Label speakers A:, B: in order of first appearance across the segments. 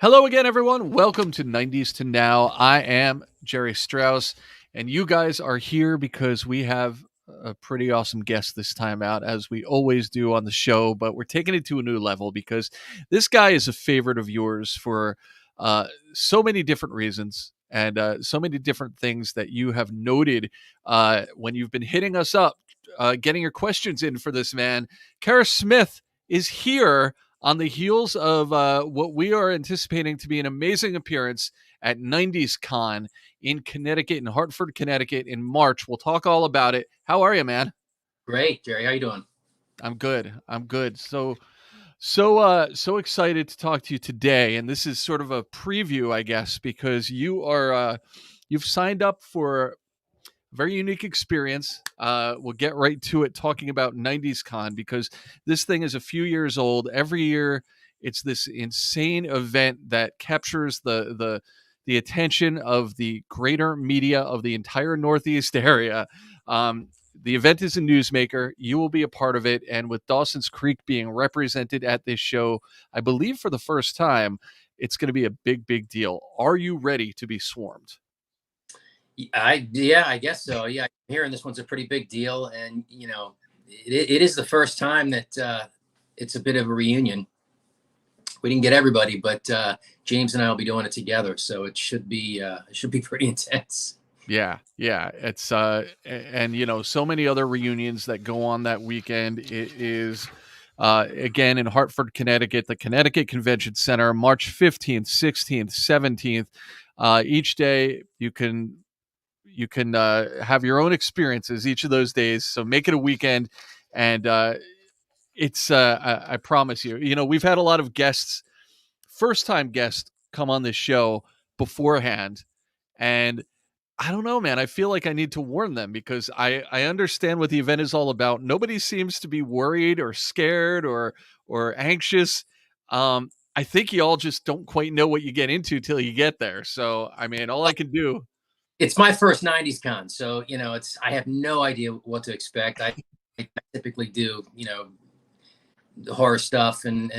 A: Hello again, everyone. Welcome to 90's to Now. I am Jerry Strauss, and you guys are here because we have a pretty awesome guest this time out, as we always do on the show, but we're taking it to a new level because this guy is a favorite of yours for so many different reasons and so many different things that you have noted when you've been hitting us up, getting your questions in for this man. KERR SMITH is here on the heels of what we are anticipating to be an amazing appearance at 90's Con in Connecticut, in Hartford, Connecticut in March. We'll talk all about it. How are you, man?
B: Great, Jerry. How you doing?
A: I'm good. I'm good. So excited to talk to you today. And this is sort of a preview, I guess, because you've signed up for very unique experience. We'll get right to it talking about 90's Con because this thing is a few years old. Every year, it's this insane event that captures the attention of the greater media of the entire Northeast area. The event is a newsmaker. You will be a part of it, and with Dawson's Creek being represented at this show, I believe for the first time, it's going to be a big deal. Are you ready to be swarmed?
B: I guess so. Yeah, I'm hearing this one's a pretty big deal, and it is the first time that it's a bit of a reunion. We didn't get everybody, but James and I will be doing it together, so it should be pretty intense.
A: Yeah, it's and so many other reunions that go on that weekend. It is again in Hartford, Connecticut, the Connecticut Convention Center, March 15th, 16th, 17th. Each day you can have your own experiences each of those days. So make it a weekend, and it's I promise you. We've had a lot of guests, first time guests, come on this show beforehand, and I don't know, man. I feel like I need to warn them because I understand what the event is all about. Nobody seems to be worried or scared or anxious. I think you all just don't quite know what you get into till you get there. So, I mean, all I can do.
B: It's my first '90s con, so I have no idea what to expect. I typically do horror stuff and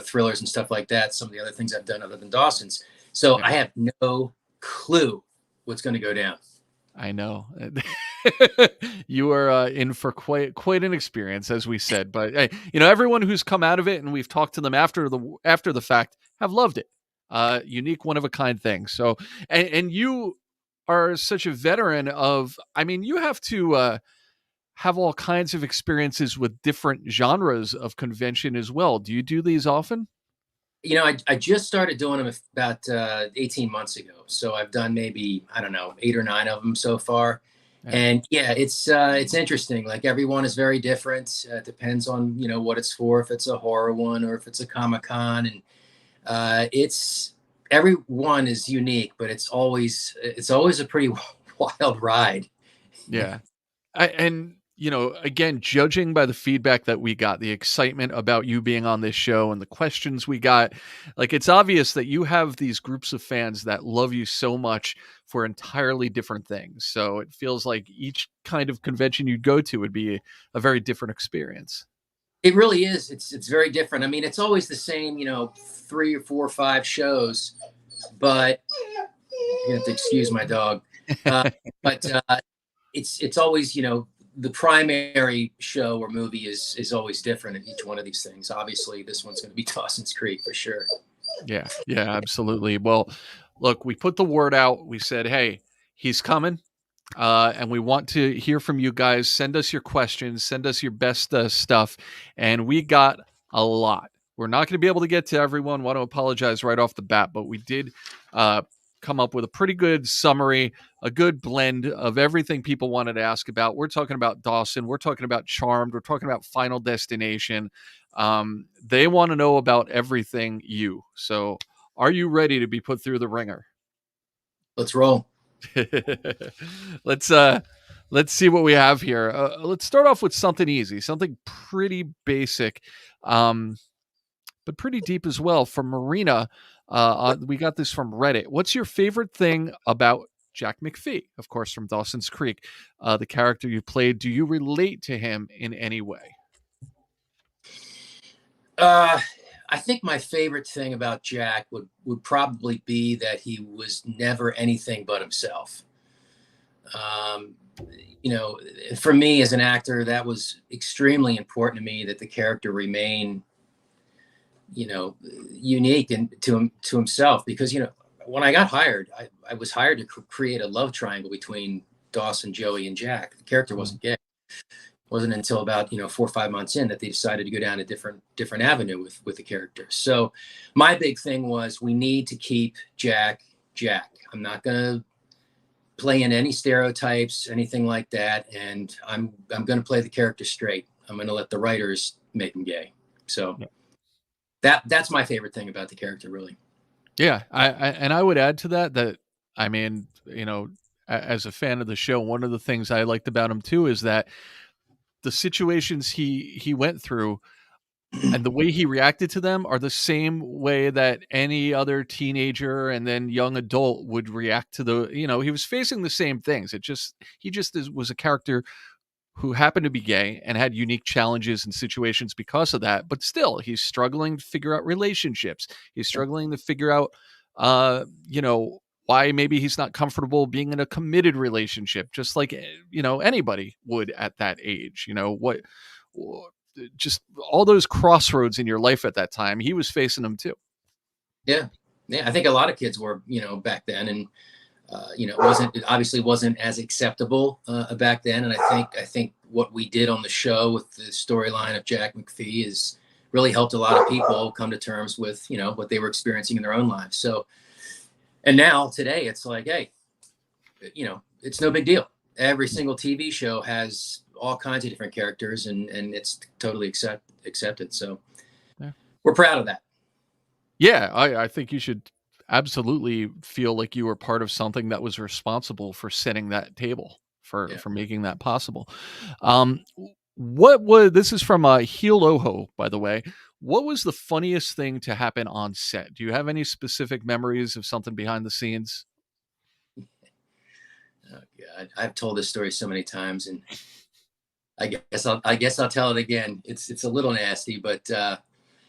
B: thrillers and stuff like that. Some of the other things I've done other than Dawson's, so
A: Yeah,
B: I have no clue what's going to go down.
A: I know. You are in for quite an experience, as we said. But hey, everyone who's come out of it, and we've talked to them after the fact, have loved it. Unique, one of a kind thing. So, and you are such a veteran of. I mean, you have to have all kinds of experiences with different genres of convention as well. Do you do these often?
B: I just started doing them about 18 months ago. So I've done maybe, I don't know, 8 or 9 of them so far.
A: Yeah.
B: And yeah, it's interesting. Like everyone is very different. It depends on, what it's for, if it's a horror one or if it's a Comic-Con. And it's everyone is unique, but it's always a pretty wild ride.
A: Yeah. And again, judging by the feedback that we got, the excitement about you being on this show and the questions we got, like it's obvious that you have these groups of fans that love you so much for entirely different things. So it feels like each kind of convention you'd go to would be a very different experience.
B: It really is. It's very different. I mean, it's always the same, 3 or 4 or 5 shows, but you have to excuse my dog. But it's always, the primary show or movie is always different in each one of these things. Obviously, this one's going to be Dawson's Creek for sure.
A: Yeah, absolutely. Well, look, we put the word out. We said, hey, he's coming. And we want to hear from you guys. Send us your questions, send us your best stuff. And we got a lot. We're not going to be able to get to everyone. Want to apologize right off the bat, but we did come up with a pretty good summary, a good blend of everything people wanted to ask about. We're talking about Dawson. We're talking about Charmed. We're talking about Final Destination. They want to know about everything you. So are you ready to be put through the ringer?
B: Let's roll.
A: let's let's see what we have here. Let's start off with something easy, something pretty basic, but pretty deep as well. From Marina, we got this from Reddit. What's your favorite thing about Jack McPhee? Of course, from Dawson's Creek, the character you played. Do you relate to him in any way?
B: Uh, I think my favorite thing about Jack would probably be that he was never anything but himself. Um, you know, for me as an actor, that was extremely important to me, that the character remain, you know, unique and to himself, because, you know, when I got hired, I was hired to create a love triangle between Dawson, Joey, and Jack. The character
A: Mm.
B: wasn't gay. It wasn't until about, you know, 4 or 5 months in that they decided to go down a different avenue with the character. So my big thing was, we need to keep Jack Jack. I'm not gonna play in any stereotypes, anything like that, and I'm gonna play the character straight. I'm gonna let the writers make him gay. So
A: Yeah.
B: that's my favorite thing about the character, really.
A: Yeah, and I would add to that I mean, you know, as a fan of the show, one of the things I liked about him too is that the situations he went through and the way he reacted to them are the same way that any other teenager and then young adult would react to the, you know, he was facing the same things. He just was a character who happened to be gay and had unique challenges and situations because of that. But still, he's struggling to figure out relationships. He's struggling to figure out, you know, why maybe he's not comfortable being in a committed relationship, just like, you know, anybody would at that age. You know, just all those crossroads in your life at that time, he was facing them too.
B: Yeah, yeah. I think a lot of kids were, you know, back then, and you know, it obviously wasn't as acceptable back then. And I think what we did on the show with the storyline of Jack McPhee is really helped a lot of people come to terms with, you know, what they were experiencing in their own lives. So, and now today it's like, hey, you know, it's no big deal. Every single TV show has all kinds of different characters, and it's totally accepted. So
A: Yeah.
B: we're proud of that.
A: Yeah, I think you should absolutely feel like you were part of something that was responsible for setting that table,
B: Yeah.
A: for making that possible. What was this is from Heel Oho, by the way. What was the funniest thing to happen on set? Do you have any specific memories of something behind the scenes?
B: Oh, God, I've told this story so many times, and I guess I'll tell it again. It's a little nasty, but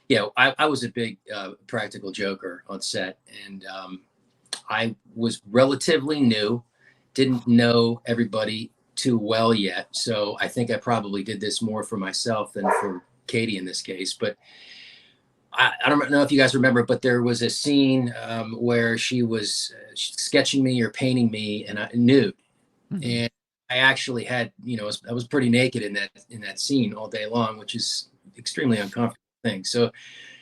B: yeah, I was a big practical joker on set, and I was relatively new, didn't know everybody too well yet, so I think I probably did this more for myself than for Katie in this case. But I don't know if you guys remember, but there was a scene where she was sketching me or painting me, and I nude,
A: Mhm.
B: and I actually had, you know, I was pretty naked in that scene all day long, which is extremely uncomfortable thing. So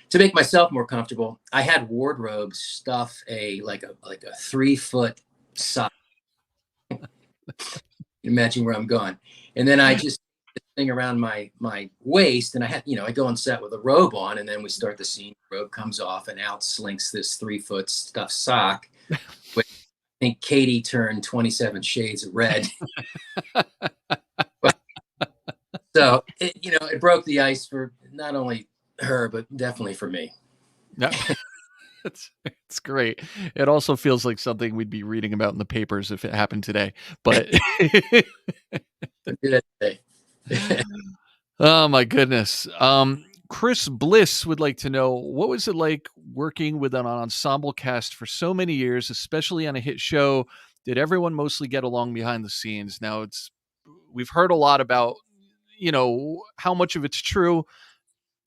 B: to make myself more comfortable, I had wardrobe stuff a 3 foot sock. Imagine where I'm going, and then I just thing around my waist, and I had, you know, I go on set with a robe on, and then we start the scene. The robe comes off, and out slinks this 3 foot stuffed sock. Which I think Katie turned 27 shades of red. So it, you know, it broke the ice for not only her, but definitely for me.
A: Yeah. It's great. It also feels like something we'd be reading about in the papers if it happened today. But
B: Good day.
A: oh my goodness. Chris Bliss would like to know, what was it like working with an ensemble cast for so many years, especially on a hit show? Did everyone mostly get along behind the scenes? Now we've heard a lot about, you know, how much of it's true.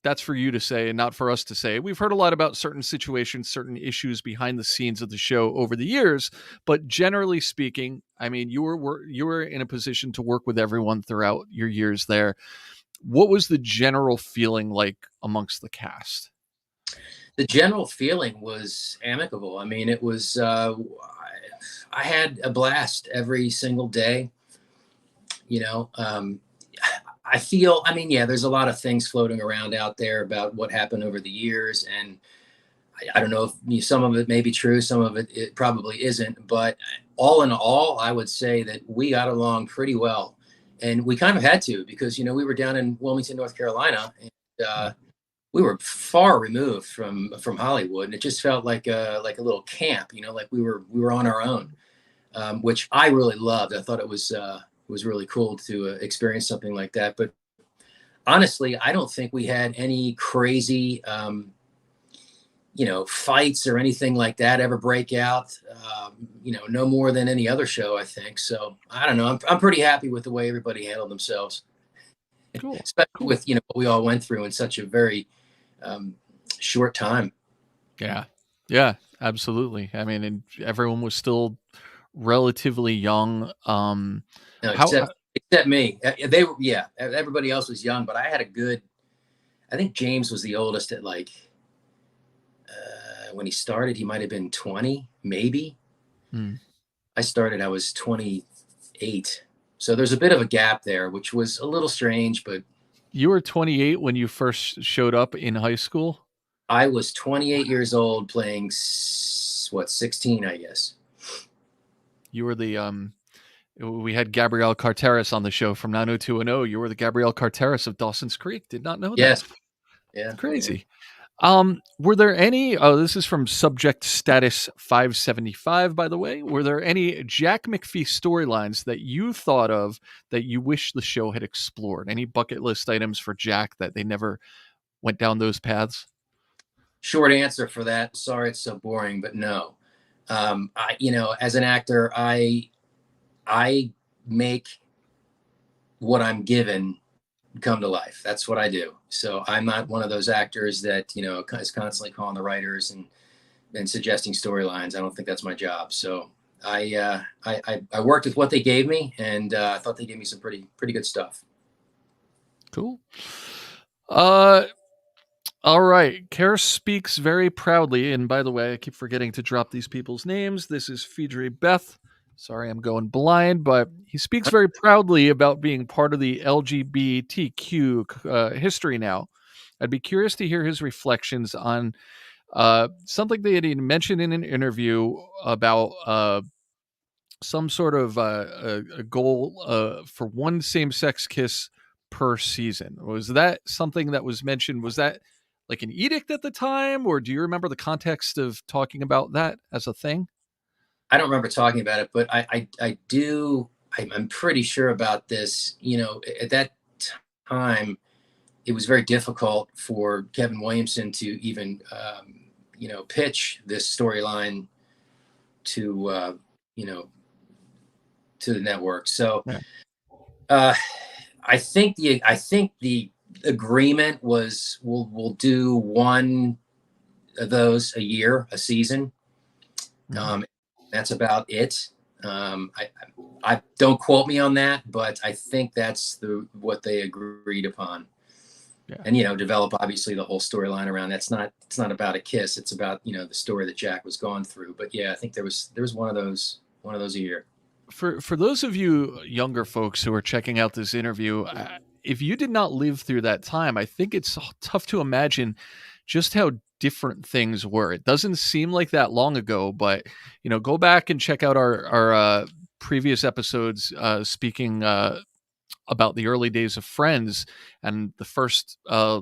A: That's for you to say and not for us to say. We've heard a lot about certain situations, certain issues behind the scenes of the show over the years, but generally speaking, I mean, you were in a position to work with everyone throughout your years there. What was the general feeling like amongst the cast?
B: The general feeling was amicable. I mean, it was, I had a blast every single day. You know, I feel, I mean, yeah, there's a lot of things floating around out there about what happened over the years. And I don't know if some of it may be true, some of it probably isn't. But all in all, I would say that we got along pretty well. And we kind of had to, because, you know, we were down in Wilmington, North Carolina, and
A: Yeah.
B: we were far removed from Hollywood, and it just felt like a little camp, you know, like we were on our own, which I really loved. I thought it was really cool to experience something like that. But honestly, I don't think we had any crazy fights or anything like that ever break out. No more than any other show, I think. So I don't know. I'm pretty happy with the way everybody handled themselves,
A: Cool.
B: especially
A: Cool.
B: with what we all went through in such a very um, short time.
A: Yeah. Yeah, absolutely. I mean, and everyone was still relatively young.
B: No,
A: How
B: except me. They were, yeah. Everybody else was young, but I had a good. I think James was the oldest at like when he started. He might have been 20, maybe.
A: hmm.
B: I started. I was 28. So there's a bit of a gap there, which was a little strange, but
A: You were 28 when you first showed up in high school?
B: I was 28 years old playing 16, I guess.
A: You were the we had Gabrielle Carteris on the show from 90210. You were the Gabrielle Carteris of Dawson's Creek. Did not know that.
B: Yes. Yeah. Yeah.
A: Crazy. Were there any, oh, this is from Subject Status 575, by the way. Were there any Jack McPhee storylines that you thought of that you wish the show had explored? Any bucket list items for Jack that they never went down those paths?
B: Short answer for that. Sorry, it's so boring, but no. As an actor, I make what I'm given come to life. That's what I do. So I'm not one of those actors that is constantly calling the writers and suggesting storylines. I don't think that's my job. So I worked with what they gave me, and I thought they gave me some pretty good stuff.
A: Cool. Uh, all right. KERR speaks very proudly. And by the way, I keep forgetting to drop these people's names. This is Phaedra Beth. Sorry, I'm going blind, but he speaks very proudly about being part of the LGBTQ history now. I'd be curious to hear his reflections on something they had mentioned in an interview about some sort of a goal for one same-sex kiss per season. Was that something that was mentioned? Was that like an edict at the time, or do you remember the context of talking about that as a thing?
B: I don't remember talking about it, but I do. I'm pretty sure about this. At that time, it was very difficult for Kevin Williamson to even pitch this storyline to you know to the network. So
A: Yeah.
B: uh, I think the agreement was we'll do one of those a year, a season.
A: Mhm.
B: Um, that's about it. I don't quote me on that, but I think that's what they agreed upon.
A: Yeah.
B: And develop obviously the whole storyline around that's not it's not about a kiss, it's about the story that Jack was going through. But yeah, I think there was one of those a year.
A: For those of you younger folks who are checking out this interview, if you did not live through that time, I think it's tough to imagine just how different things were. It doesn't seem like that long ago, but go back and check out our previous episodes speaking about the early days of Friends and the first. I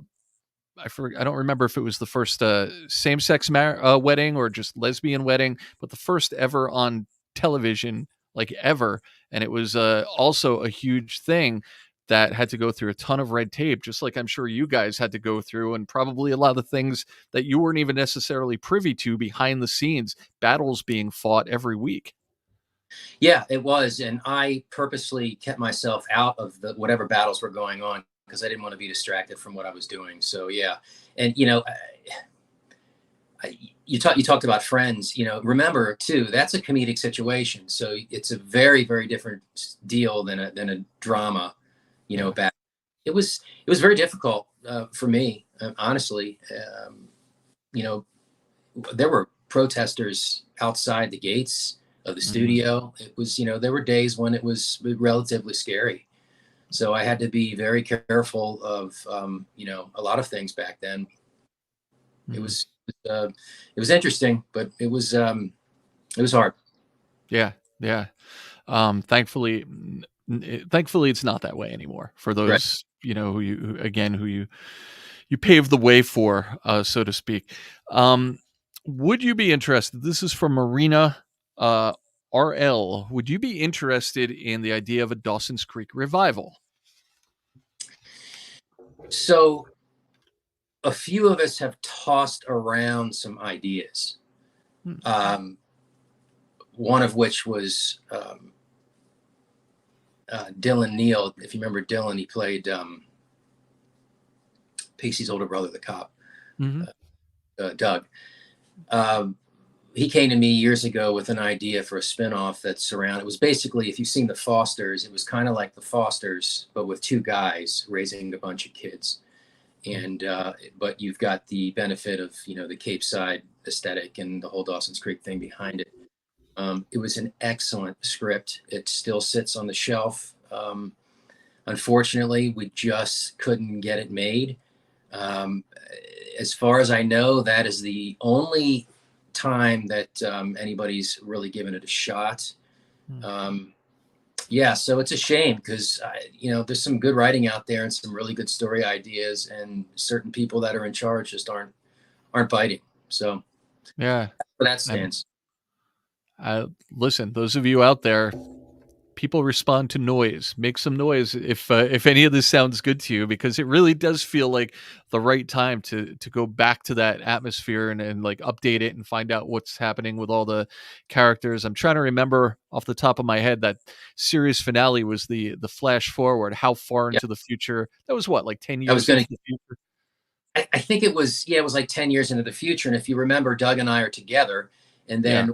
A: don't remember if it was the first same-sex wedding or just lesbian wedding, but the first ever on television, like ever, and it was also a huge thing that had to go through a ton of red tape, just like I'm sure you guys had to go through, and probably a lot of things that you weren't even necessarily privy to behind the scenes, battles being fought every week.
B: Yeah, it was, and I purposely kept myself out of the whatever battles were going on because I didn't want to be distracted from what I was doing. So yeah, and you talked about Friends. Remember too, that's a comedic situation, so it's a very very different deal than a drama.
A: Yeah.
B: Back it was very difficult for me, honestly. You know, there were protesters outside the gates of the
A: Mhm.
B: studio. It was, there were days when it was relatively scary. So I had to be very careful of, a lot of things back then. It
A: Mhm.
B: was, uh, it was interesting, but it was hard.
A: Yeah. Yeah. Thankfully, thankfully, it's not that way anymore for
B: Right.
A: those who you paved the way for, so to speak. Um, would you be interested? This is from Marina uh, RL. Would you be interested in the idea of a Dawson's Creek revival?
B: So a few of us have tossed around some ideas. One of which was Dylan Neal. If you remember Dylan, he played Pacey's older brother, the cop, Doug. He came to me years ago with an idea for a spinoff that's around. It was basically, if you've seen The Fosters, it was kind of like The Fosters, but with two guys raising a bunch of kids. And but you've got the benefit of, you know, the Cape Side aesthetic and the whole Dawson's Creek thing behind it. It was an excellent script. It still sits on the shelf. Unfortunately, we just couldn't get it made. As far as I know, that is the only time that anybody's really given it a shot. Yeah, so it's a shame because, you know, there's some good writing out there and some really good story ideas, and certain people that are in charge just aren't biting. So
A: yeah,
B: but that stands.
A: Listen, those of you out there, people respond to noise. Make some noise if any of this sounds good to you, because it really does feel like the right time to go back to that atmosphere and like update it and find out what's happening with all the characters. I'm trying to remember off the top of my head that series finale was the flash forward. How far into the future? That was what, like 10 years into the future?
B: I think it was, yeah, it was like 10 years into the future. And if you remember, Doug and I are together, and then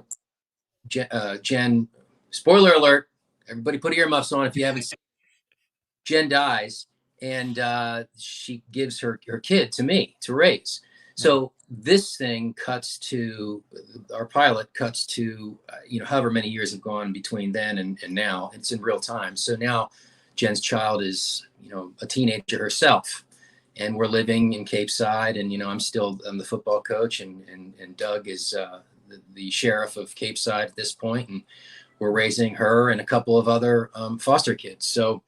B: Jen, spoiler alert, everybody put earmuffs on if you haven't seen. Jen dies, and she gives her kid to me to raise. So this thing cuts to, our pilot cuts to, you know, however many years have gone between then and now. It's in real time. So now Jen's child is, you know, a teenager herself, and we're living in Cape Side, and, you know, I'm the football coach, and Doug is the sheriff of Cape Side at this point, and we're raising her and a couple of other foster kids. So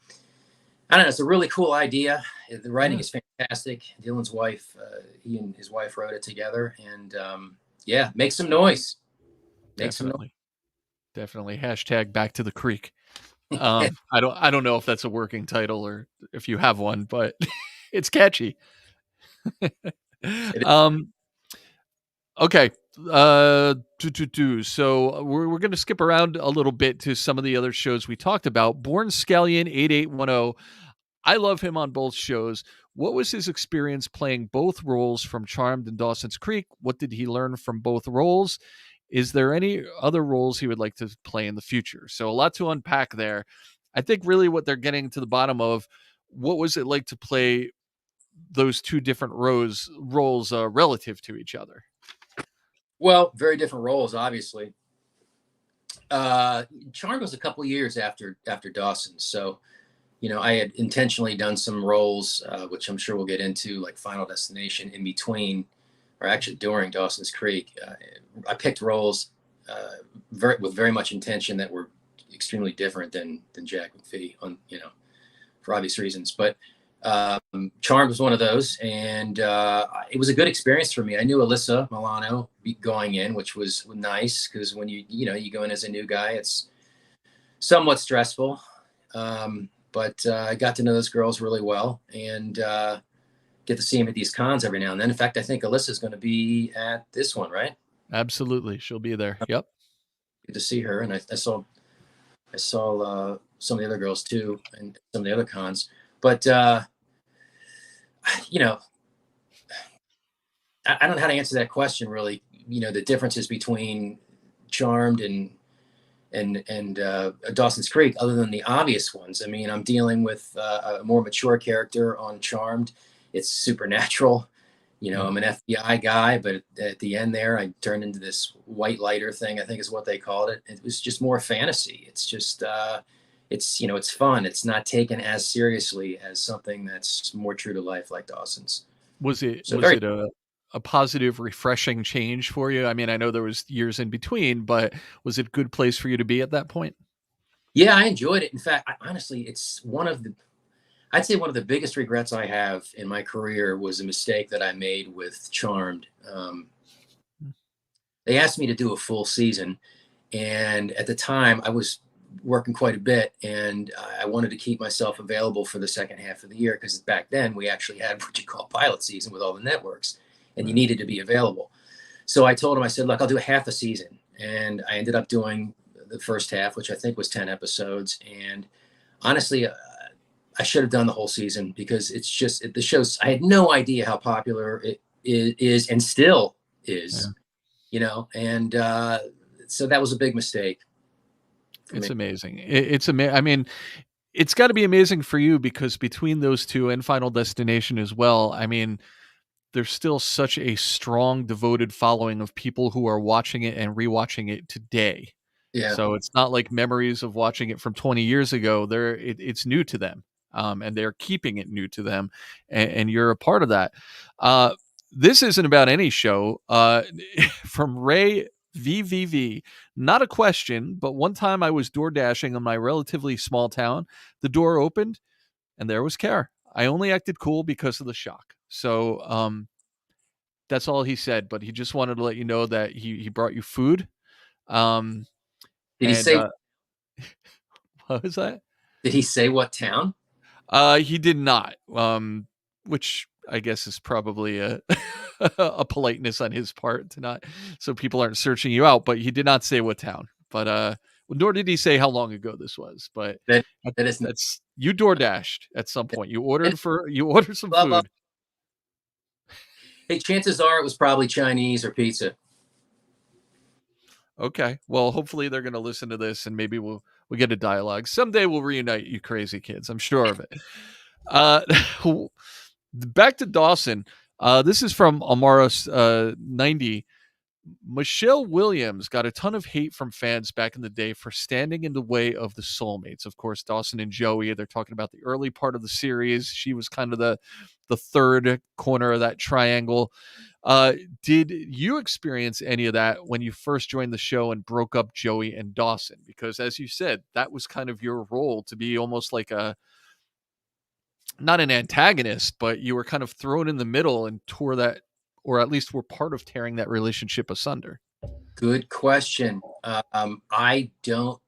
B: I don't know, it's a really cool idea. The writing is fantastic. Dylan's wife, he and his wife wrote it together, and yeah, make some noise.
A: Definitely. Hashtag back to the creek. I don't know if that's a working title or if you have one, but it's catchy. Okay. So we're going to skip around a little bit to some of the other shows we talked about. Born Scallion 8810. I love him on both shows. What was his experience playing both roles from Charmed and Dawson's Creek? What did he learn from both roles? Is there any other roles he would like to play in the future? So a lot to unpack there. I think really what they're getting to the bottom of, what was it like to play those two different roles relative to each other?
B: Well, very different roles, obviously. Charmed was a couple years after Dawson, so, you know, I had intentionally done some roles, which I'm sure we'll get into, like Final Destination, in between, or actually during Dawson's Creek. I picked roles with very much intention that were extremely different than Jack McPhee, on, you know, for obvious reasons. But Charmed was one of those, and it was a good experience for me. I knew Alyssa Milano going in, which was nice, because when you go in as a new guy, it's somewhat stressful. But I got to know those girls really well, and get to see them at these cons every now and then. In fact, I think Alyssa's going to be at this one, right?
A: Absolutely, she'll be there. Yep.
B: Good to see her, and I saw some of the other girls too, and some of the other cons. But you know, I don't know how to answer that question really. You know, the differences between Charmed and Dawson's Creek, other than the obvious ones. I mean, I'm dealing with a more mature character on Charmed. It's supernatural. You know, I'm an FBI guy, but at the end there, I turned into this white lighter thing, I think is what they called it. It was just more fantasy. It's just, it's, you know, it's fun. It's not taken as seriously as something that's more true to life like Dawson's.
A: Was it a positive, refreshing change for you? I mean, I know there was years in between, but was it a good place for you to be at that point?
B: Yeah, I enjoyed it. In fact, honestly, it's I'd say one of the biggest regrets I have in my career was a mistake that I made with Charmed. They asked me to do a full season, and at the time I was working quite a bit, and I wanted to keep myself available for the second half of the year, because back then we actually had what you call pilot season with all the networks, and you needed to be available. So I told him, I said, look, I'll do half a season. And I ended up doing the first half, which I think was 10 episodes. And honestly, I should have done the whole season, because it's just, the show's, I had no idea how popular it is and still is, you know, and so that was a big mistake.
A: It's amazing. It's amazing. I mean, it's got to be amazing for you, because between those two and Final Destination as well, I mean, there's still such a strong, devoted following of people who are watching it and rewatching it today.
B: Yeah.
A: So it's not like memories of watching it from 20 years ago. It's new to them, and they're keeping it new to them, and you're a part of that. This isn't about any show. From Ray VVV, not a question, but one time I was door dashing in my relatively small town. The door opened, and there was KERR. I only acted cool because of the shock. So that's all he said, but he just wanted to let you know that he brought you food.
B: Did he say?
A: What was that?
B: Did he say what town?
A: He did not. Which I guess is probably a a politeness on his part to not, so people aren't searching you out. But he did not say what town. But nor did he say how long ago this was. But
B: that is,
A: that's, you door dashed at some point. You ordered some
B: well,
A: food.
B: Hey, chances are it was probably Chinese or pizza.
A: Okay. Well, hopefully they're going to listen to this, and maybe we'll get a dialogue. Someday we'll reunite, you crazy kids. I'm sure of it. Back to Dawson. This is from Amaros 90. Michelle Williams got a ton of hate from fans back in the day for standing in the way of the soulmates. Of course, Dawson and Joey, they're talking about the early part of the series. She was kind of the third corner of that triangle. Did you experience any of that when you first joined the show and broke up Joey and Dawson? Because as you said, that was kind of your role, to be almost like not an antagonist, but you were kind of thrown in the middle and tore that, or at least were part of tearing that relationship asunder.
B: Good question. I don't,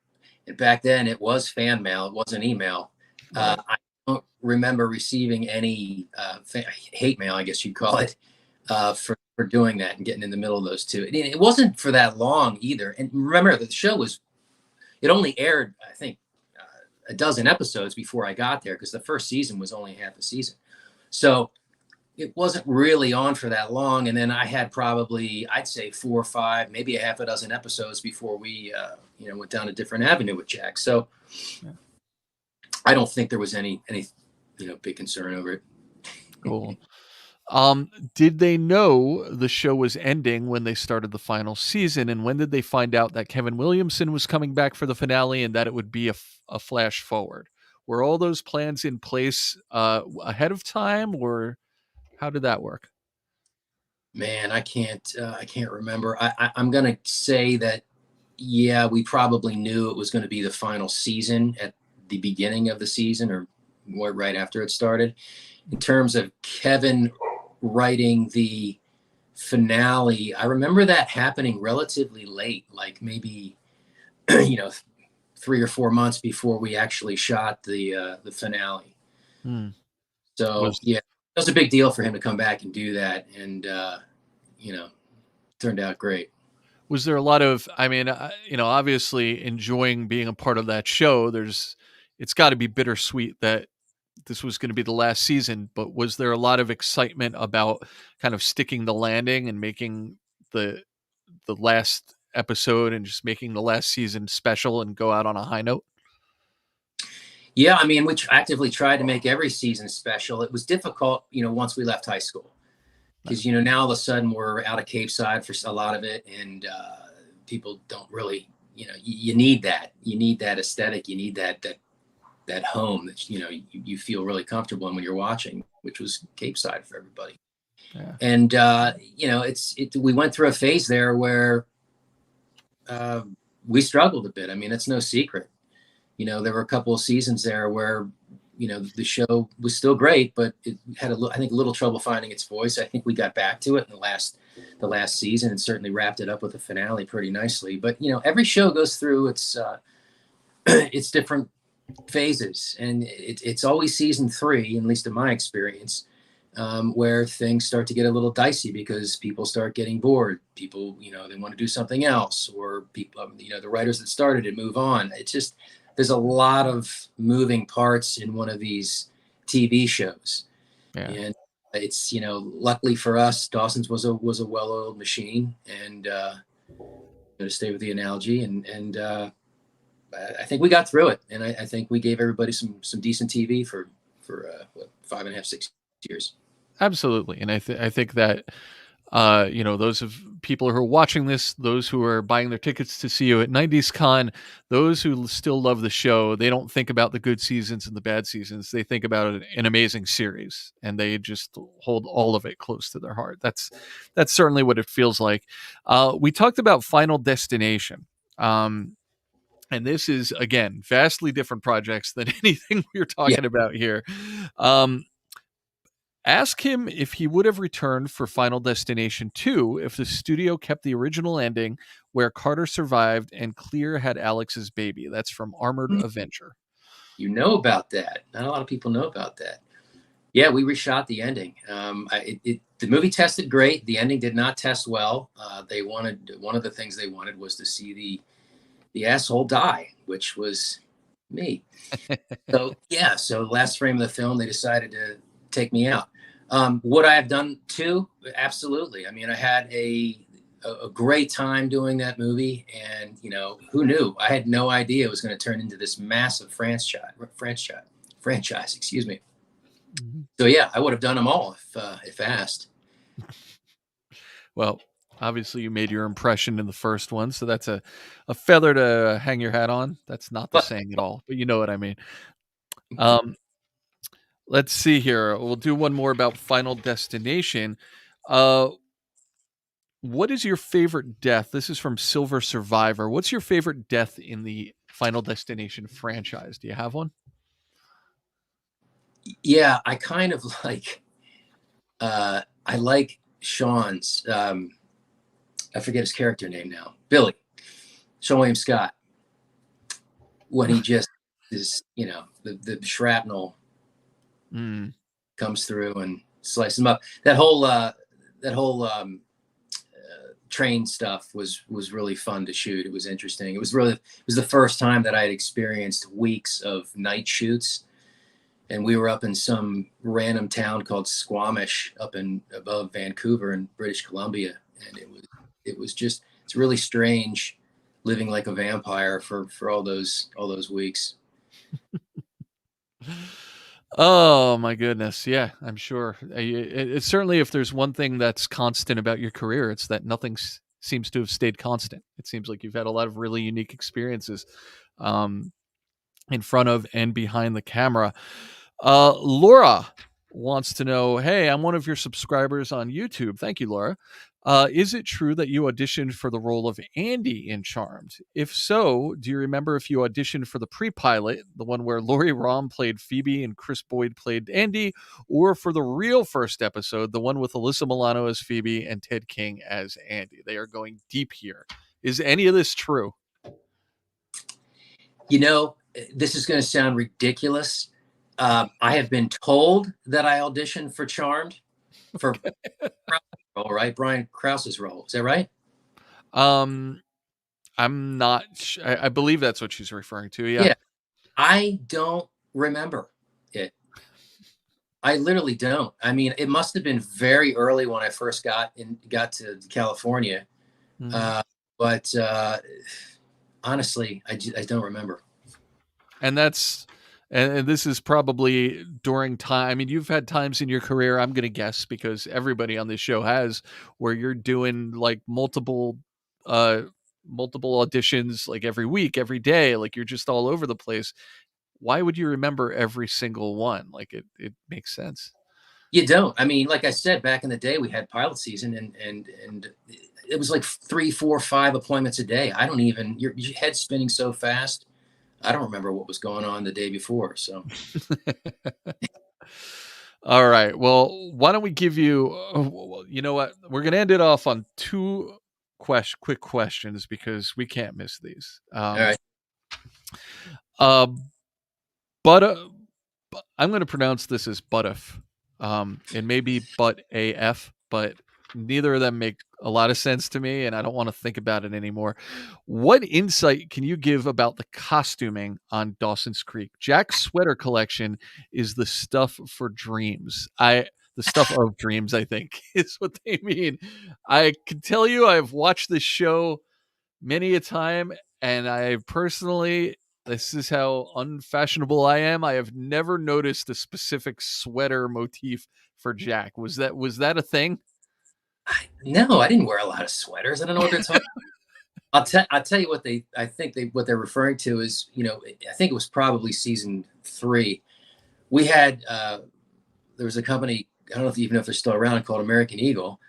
B: back then it was fan mail. It wasn't email.
A: Right.
B: I don't remember receiving any hate mail, I guess you'd call it, for doing that and getting in the middle of those two. It wasn't for that long either. And remember, the show it only aired, I think, a dozen episodes before I got there, because the first season was only half a season. So it wasn't really on for that long. And then I had probably, I'd say 4 or 5, maybe a half a dozen episodes before we, went down a different avenue with Jack. So I don't think there was any, big concern over it.
A: Cool. Did they know the show was ending when they started the final season? And when did they find out that Kevin Williamson was coming back for the finale and that it would be a flash forward? Were all those plans in place ahead of time, or how did that work?
B: Man, I can't remember. I'm going to say that, yeah, we probably knew it was going to be the final season at the beginning of the season, or right after it started. In terms of Kevin writing the finale, I remember that happening relatively late, like maybe 3 or 4 months before we actually shot the finale. So yeah, it was a big deal for him to come back and do that, and turned out great.
A: Was there a lot of, I mean, obviously enjoying being a part of that show, it's got to be bittersweet that this was going to be the last season, but was there a lot of excitement about kind of sticking the landing and making the last episode and just making the last season special and go out on a high note?
B: Yeah, I mean, we actively tried to make every season special. It was difficult, once we left high school, because, now all of a sudden we're out of Cape Side for a lot of it. And people don't really, you need that. You need that aesthetic. You need that home that, you feel really comfortable in when you're watching, which was Cape Side for everybody. Yeah. And, we went through a phase there where we struggled a bit. I mean, it's no secret. There were a couple of seasons there where, the show was still great, but it had a little trouble finding its voice. I think we got back to it in the last season, and certainly wrapped it up with a finale pretty nicely. But, every show goes through its it's different phases, and it's always season 3, at least in my experience, where things start to get a little dicey because people start getting bored. People, they want to do something else, or people, the writers that started it move on. It's just, there's a lot of moving parts in one of these TV shows.
A: Yeah.
B: And it's, luckily for us, Dawson's was a well-oiled machine, and to stay with the analogy, and I think we got through it, and I think we gave everybody some decent TV for 5.5, 6 years.
A: Absolutely. And I think that, those of people who are watching this, those who are buying their tickets to see you at 90's Con, those who still love the show, they don't think about the good seasons and the bad seasons. They think about an amazing series, and they just hold all of it close to their heart. That's certainly what it feels like. We talked about Final Destination. And this is, again, vastly different projects than anything we're
B: Yeah.
A: talking about here. Ask him if he would have returned for Final Destination 2 if the studio kept the original ending where Carter survived and Clear had Alex's baby. That's from Armored Avenger.
B: You know about that. Not a lot of people know about that. Yeah, we reshot the ending. The movie tested great. The ending did not test well. One of the things they wanted was to see the asshole die, which was me. So last frame of the film, they decided to take me out. Would I have done 2? Absolutely. I mean, I had a great time doing that movie, and who knew? I had no idea it was going to turn into this massive franchise. Excuse me. Mm-hmm. So yeah, I would have done them all if asked.
A: Well, obviously you made your impression in the first one, so that's a feather to hang your hat on. That's not the saying at all, but you know what I mean. Let's see here. We'll do one more about Final Destination. What is your favorite death? This is from Silver Survivor. What's your favorite death in the Final Destination franchise? Do you have one?
B: Yeah, I kind of like, I like Sean's, I forget his character name now, Billy, Sean William Scott, when he just is, the shrapnel comes through and slices him up. That whole train stuff was really fun to shoot. It was interesting. It was the first time that I had experienced weeks of night shoots, and we were up in some random town called Squamish up above Vancouver in British Columbia, and it's really strange living like a vampire for all those weeks.
A: Oh my goodness. Yeah, I'm sure. It's certainly, if there's one thing that's constant about your career, it's that nothing seems to have stayed constant. It seems like you've had a lot of really unique experiences in front of and behind the camera. Laura wants to know, hey, I'm one of your subscribers on YouTube. Thank you, Laura. Is it true that you auditioned for the role of Andy in Charmed? If so, do you remember if you auditioned for the pre-pilot, the one where Laurie Rom played Phoebe and Chris Boyd played Andy, or for the real first episode, the one with Alyssa Milano as Phoebe and Ted King as Andy? They are going deep here. Is any of this true?
B: This is going to sound ridiculous. I have been told that I auditioned for Charmed for role, right? Brian Krause's role. Is that right?
A: I'm not. I believe that's what she's referring to. Yeah.
B: I don't remember it. I literally don't. I mean, it must have been very early when I first got to California, but honestly, I don't remember.
A: And this is probably during time. I mean, you've had times in your career, I'm going to guess, because everybody on this show has, where you're doing like multiple auditions, like every week, every day, like you're just all over the place. Why would you remember every single one? Like it makes sense.
B: You don't. I mean, like I said, back in the day, we had pilot season, and it was like 3, 4, 5 appointments a day. I don't even. Your head's spinning so fast. I don't remember what was going on the day before. So.
A: All right. Well, why don't we give you? You know what? We're gonna end it off on 2 quick questions because we can't miss these.
B: All right.
A: Uh, but I'm going to pronounce this as Buttoff. It may be Butt AF, but neither of them make a lot of sense to me, and I don't want to think about it anymore. What insight can you give about the costuming on Dawson's Creek? Jack's sweater collection is the stuff for dreams. The stuff of dreams, I think, is what they mean. I can tell you, I've watched this show many a time, and I personally, this is how unfashionable I am. I have never noticed a specific sweater motif for Jack. Was that a thing?
B: No, I didn't wear a lot of sweaters. I don't know what they're talking. I'll tell you what what they're referring to is, I think it was probably season 3. We had there was a company, I don't know if you even know if they're still around, called American Eagle,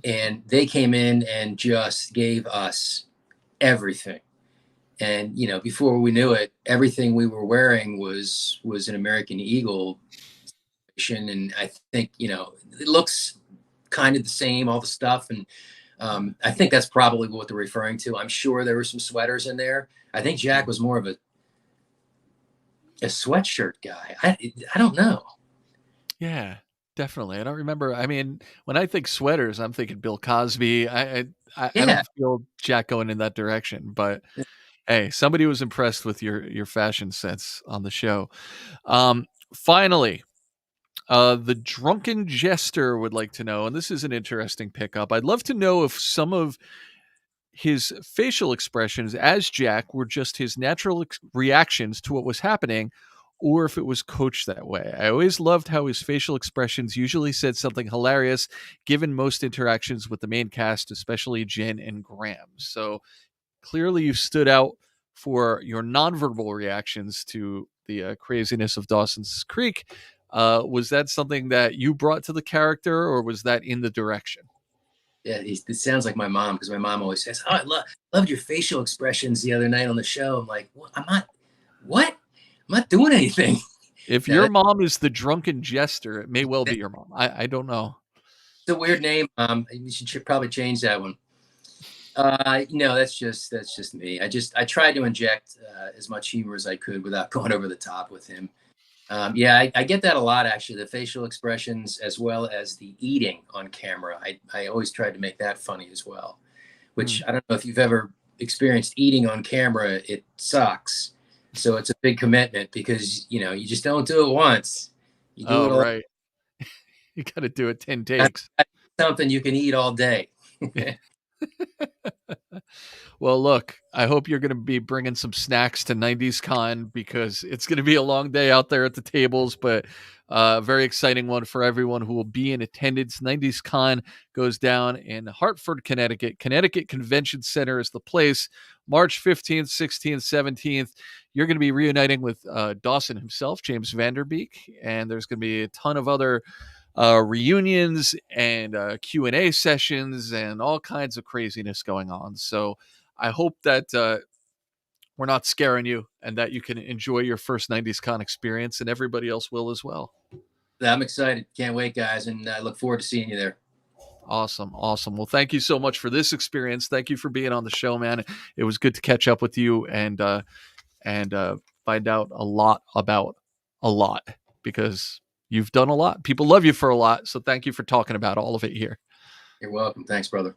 B: and they came in and just gave us everything. And before we knew it, everything we were wearing was an American Eagle. And I think it looks kind of the same, all the stuff, and I think that's probably what they're referring to. I'm sure there were some sweaters in there. I think Jack was more of a sweatshirt guy. I don't know.
A: Yeah, definitely. I don't remember. I mean, when I think sweaters, I'm thinking Bill Cosby. I
B: Yeah,
A: don't feel Jack going in that direction, but hey, somebody was impressed with your fashion sense on the show. Finally, the drunken jester would like to know, and this is an interesting pickup. I'd love to know if some of his facial expressions as Jack were just his natural reactions to what was happening, or if it was coached that way. I always loved how his facial expressions usually said something hilarious, given most interactions with the main cast, especially Jen and Graham. So clearly, you stood out for your nonverbal reactions to the craziness of Dawson's Creek. Was that something that you brought to the character, or was that in the direction?
B: yeah. It sounds like my mom, because my mom always says, "Oh, loved your facial expressions the other night on the show." I'm like, "What? I'm not. What? I'm not doing anything."
A: If
B: No,
A: your mom is the drunken jester, it may well be your mom. I don't know.
B: it's a weird name. You should probably change that one. No, that's just me. I tried to inject as much humor as I could without going over the top with him. Yeah, I get that a lot, actually, the facial expressions as well as the eating on camera. I always tried to make that funny as well, which
A: Hmm.
B: I don't know if you've ever experienced eating on camera. It sucks. So it's a big commitment, because you just don't do it once. You do
A: Oh,
B: it a lot.
A: right. You got to do it 10 takes.
B: That's something you can eat all day.
A: Well, look, I hope you're going to be bringing some snacks to 90's Con, because it's going to be a long day out there at the tables, but a very exciting one for everyone who will be in attendance. 90's Con goes down in Hartford, Connecticut. Connecticut Convention Center is the place. March 15th, 16th, 17th. You're going to be reuniting with Dawson himself, James Van Der Beek, and there's going to be a ton of other reunions and Q&A sessions and all kinds of craziness going on. So I hope that we're not scaring you, and that you can enjoy your first 90's Con experience, and everybody else will as well.
B: I'm excited. Can't wait, guys, and I look forward to seeing you there.
A: Awesome. Awesome. Well, thank you so much for this experience. Thank you for being on the show, man. It was good to catch up with you and find out a lot about a lot, because you've done a lot. People love you for a lot. So thank you for talking about all of it here.
B: You're welcome. Thanks, brother.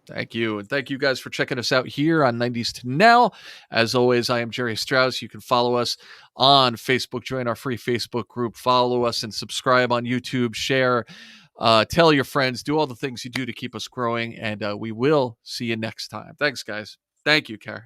A: Thank you. And thank you guys for checking us out here on 90's to Now. As always, I am Jerry Strauss. You can follow us on Facebook, join our free Facebook group, follow us and subscribe on YouTube, share, tell your friends, do all the things you do to keep us growing. And we will see you next time. Thanks, guys. Thank you, KERR.